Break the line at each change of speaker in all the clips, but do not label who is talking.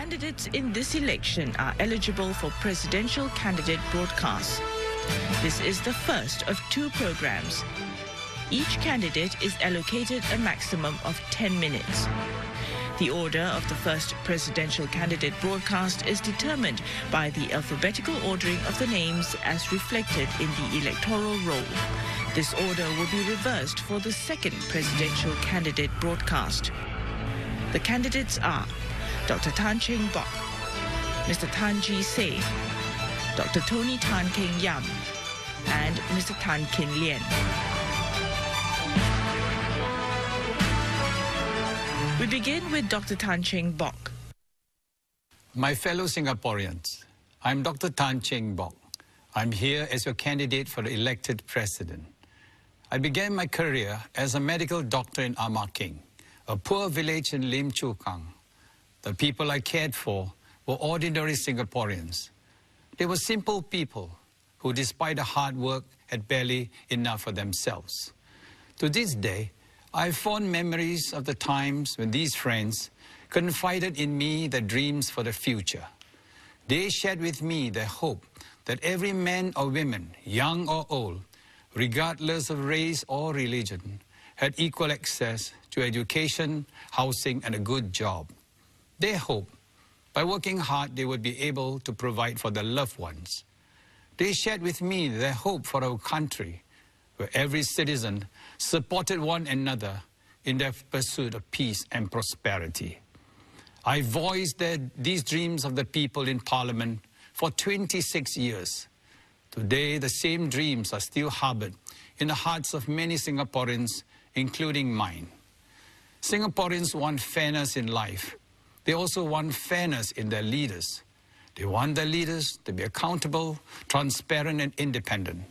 Candidates in this election are eligible for presidential candidate broadcasts. This is the first of 2 programs. Each candidate is allocated a maximum of 10 minutes. The order of the first presidential candidate broadcast is determined by the alphabetical ordering of the names as reflected in the electoral roll. This order will be reversed for the second presidential candidate broadcast. The candidates are Dr. Tan Cheng Bock, Mr. Tan Ji Se, Dr. Tony Tan Keng Yam, and Mr. Tan Kin Lian. We begin with Dr. Tan Cheng Bock.
My fellow Singaporeans, I'm Dr. Tan Cheng Bock. I'm here as your candidate for the elected president. I began my career as a medical doctor in Ama King, a poor village in Lim Chu Kang. The people I cared for were ordinary Singaporeans. They were simple people who, despite the hard work, had barely enough for themselves. To this day, I have fond memories of the times when these friends confided in me their dreams for the future. They shared with me their hope that every man or woman, young or old, regardless of race or religion, had equal access to education, housing, and a good job. They hoped, by working hard, they would be able to provide for their loved ones. They shared with me their hope for our country, where every citizen supported one another in their pursuit of peace and prosperity. I voiced these dreams of the people in Parliament for 26 years. Today, the same dreams are still harbored in the hearts of many Singaporeans, including mine. Singaporeans want fairness in life. They also want fairness in their leaders. They want their leaders to be accountable, transparent, and independent.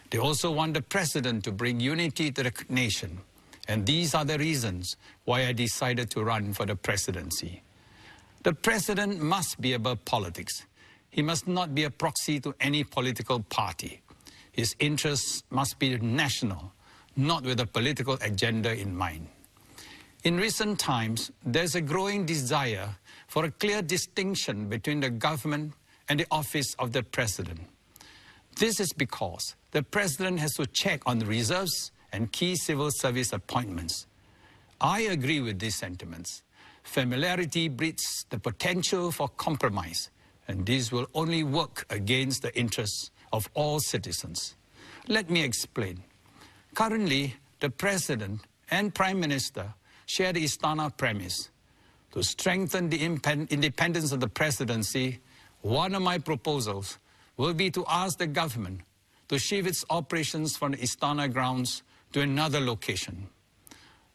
They also want the president to bring unity to the nation. And these are the reasons why I decided to run for the presidency. The president must be above politics. He must not be a proxy to any political party. His interests must be national, not with a political agenda in mind. In recent times, there's a growing desire for a clear distinction between the government and the office of the president. This is because the president has to check on the reserves and key civil service appointments. I agree with these sentiments. Familiarity breeds the potential for compromise, and this will only work against the interests of all citizens. Let me explain. Currently, the president and prime minister share the Istana premise. To strengthen the independence of the presidency, one of my proposals will be to ask the government to shift its operations from the Istana grounds to another location.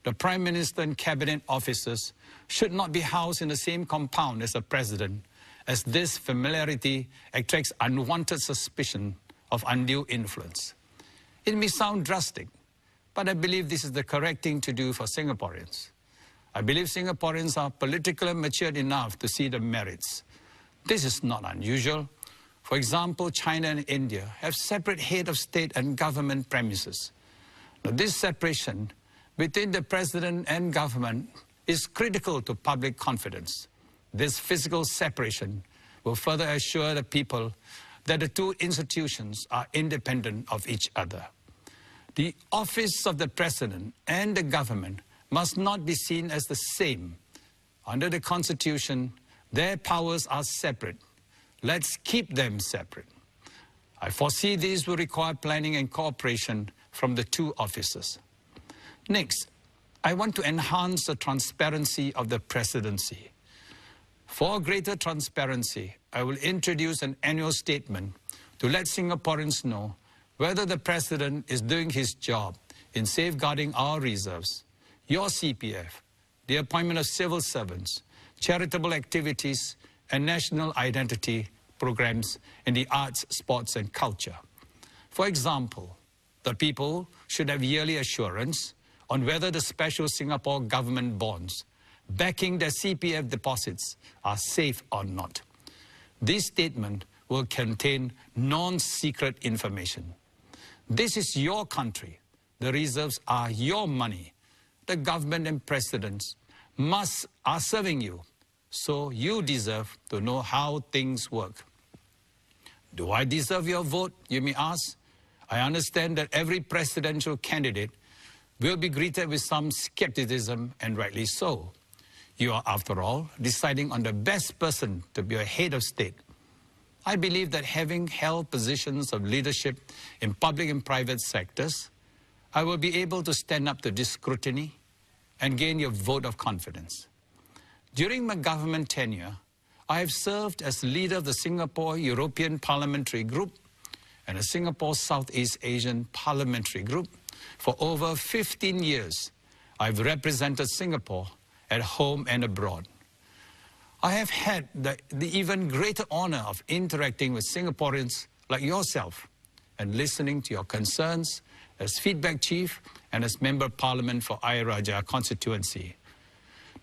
The Prime Minister and Cabinet officers should not be housed in the same compound as the President, as this familiarity attracts unwanted suspicion of undue influence. It may sound drastic, but I believe this is the correct thing to do for Singaporeans. I believe Singaporeans are politically matured enough to see the merits. This is not unusual. For example, China and India have separate head of state and government premises. Now, this separation between the president and government is critical to public confidence. This physical separation will further assure the people that the two institutions are independent of each other. The office of the president and the government must not be seen as the same. Under the Constitution, their powers are separate. Let's keep them separate. I foresee these will require planning and cooperation from the two offices. Next, I want to enhance the transparency of the presidency. For greater transparency, I will introduce an annual statement to let Singaporeans know whether the president is doing his job in safeguarding our reserves, your CPF, the appointment of civil servants, charitable activities, and national identity programs in the arts, sports, and culture. For example, the people should have yearly assurance on whether the special Singapore government bonds backing their CPF deposits are safe or not. This statement will contain non-secret information. This is your country. The reserves are your money. The government and presidents are serving you. so you deserve to know how things work. Do I deserve your vote, you may ask? I understand that every presidential candidate will be greeted with some skepticism, and rightly so. You are, after all, deciding on the best person to be a head of state. I believe that having held positions of leadership in public and private sectors, I will be able to stand up to this scrutiny and gain your vote of confidence. During my government tenure, I have served as leader of the Singapore European Parliamentary Group and the Singapore Southeast Asian Parliamentary Group. For over 15 years, I've represented Singapore at home and abroad. I have had the even greater honor of interacting with Singaporeans like yourself and listening to your concerns as feedback chief and as member of parliament for Ayer Rajah constituency.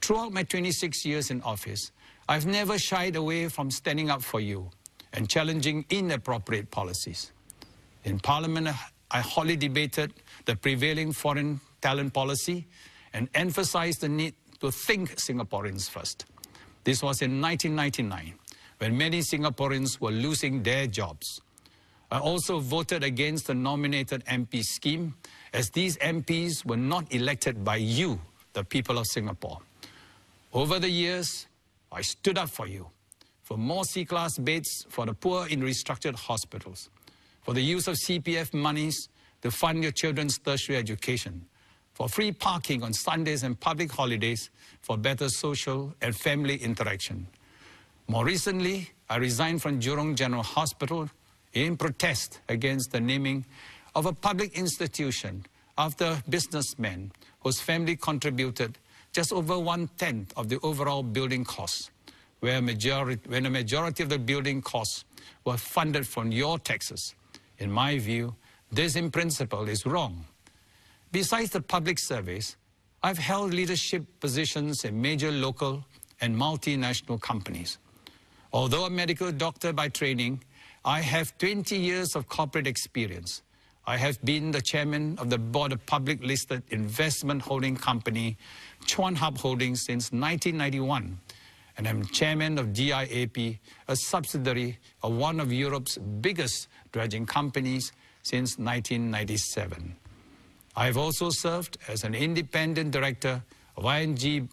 Throughout my 26 years in office, I've never shied away from standing up for you and challenging inappropriate policies. In Parliament, I hotly debated the prevailing foreign talent policy and emphasized the need to think Singaporeans first. This was in 1999, when many Singaporeans were losing their jobs. I also voted against the nominated MP scheme, as these MPs were not elected by you, the people of Singapore. Over the years, I stood up for you, for more C-class beds for the poor in restructured hospitals, for the use of CPF monies to fund your children's tertiary education, for free parking on Sundays and public holidays, for better social and family interaction. More recently, I resigned from Jurong General Hospital in protest against the naming of a public institution after a businessman whose family contributed just over 1/10 of the overall building costs, when a majority of the building costs were funded from your taxes. In my view, this in principle is wrong. Besides the public service, I've held leadership positions in major local and multinational companies. Although a medical doctor by training, I have 20 years of corporate experience. I have been the chairman of the board of public listed investment holding company, Chuan Hup Holdings, since 1991. And I'm chairman of DIAP, a subsidiary of one of Europe's biggest dredging companies, since 1997. I've also served as an independent director of ING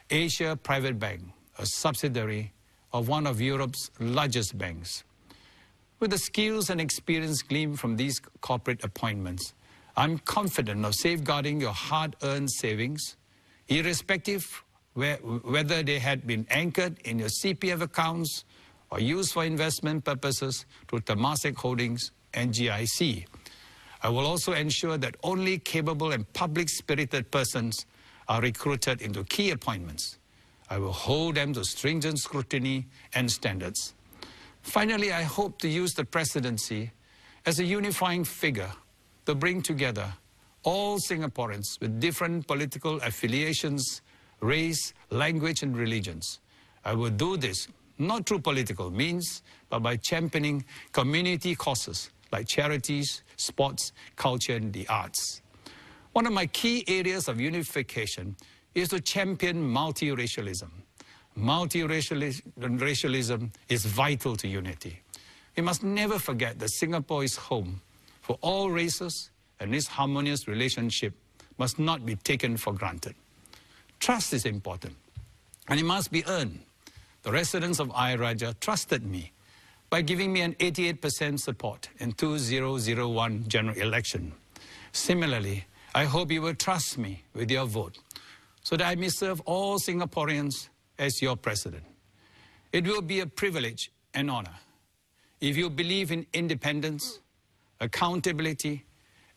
Asia Private Bank, a subsidiary of one of Europe's largest banks. With the skills and experience gleaned from these corporate appointments, I'm confident of safeguarding your hard-earned savings, irrespective whether they had been anchored in your CPF accounts or used for investment purposes through Temasek Holdings and GIC. I will also ensure that only capable and public-spirited persons are recruited into key appointments. I will hold them to stringent scrutiny and standards. Finally, I hope to use the presidency as a unifying figure to bring together all Singaporeans with different political affiliations, race, language, and religions. I will do this not through political means, but by championing community causes like charities, sports, culture, and the arts. One of my key areas of unification is to champion multiracialism. Multiracialism is vital to unity. We must never forget that Singapore is home for all races, and this harmonious relationship must not be taken for granted. Trust is important, and it must be earned. The residents of Ayer Rajah trusted me by giving me an 88% support in 2001 general election. Similarly, I hope you will trust me with your vote so that I may serve all Singaporeans as your president. It will be a privilege and honor. If you believe in independence, accountability,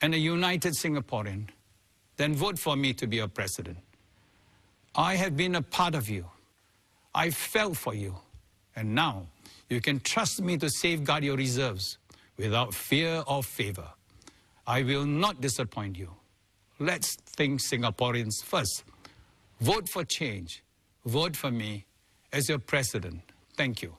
and a united Singaporean, then vote for me to be your president. I have been a part of you. I felt for you. And now you can trust me to safeguard your reserves without fear or favor. I will not disappoint you. Let's think Singaporeans first. Vote for change. Vote for me as your president. Thank you.